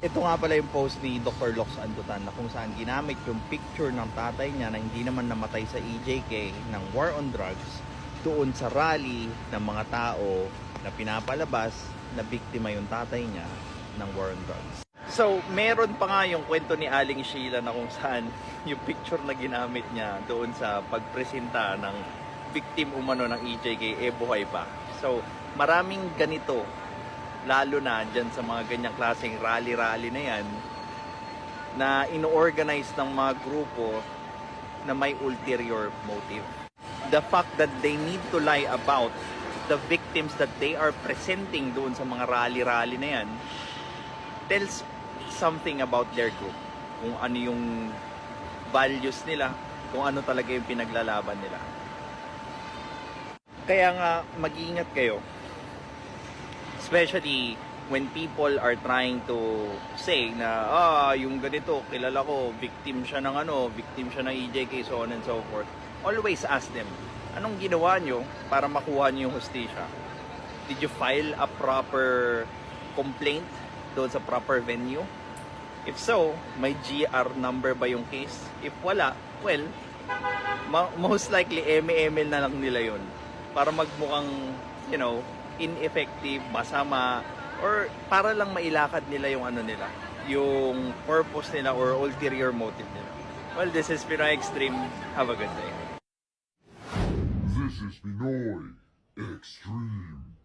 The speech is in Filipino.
Ito nga pala yung post ni Dr. Lox Antutan na kung saan ginamit yung picture ng tatay niya na hindi naman namatay sa EJK ng war on drugs doon sa rally ng mga tao na pinapalabas na biktima yung tatay niya ng war on drugs. So, meron pa nga yung kwento ni Aling Sheila na kung saan yung picture na ginamit niya doon sa pagpresenta ng victim umano ng EJK buhay pa. So, maraming ganito lalo na dyan sa mga ganyang klaseng rally-rally na yan na ino-organize ng mga grupo na may ulterior motive. The fact that they need to lie about the victims that they are presenting doon sa mga rally-rally na yan tells something about their group. Kung ano yung values nila, kung ano talaga yung pinaglalaban nila. Kaya nga, mag-iingat kayo. Especially when people are trying to say na yung ganito, kilala ko, victim siya ng victim siya ng EJK, so on and so forth. Always ask them, anong ginawa nyo para makuha nyo yung hustisya? Did you file a proper complaint doon sa proper venue? If so, may GR number ba yung case? If wala, well, most likely ML na lang nila yun para magmukhang, ineffective, masama, or para lang mailakad nila yung nila, yung purpose nila or ulterior motive nila. Well, this is Pinoy Extreme. Have a good day. This is Pinoy Extreme.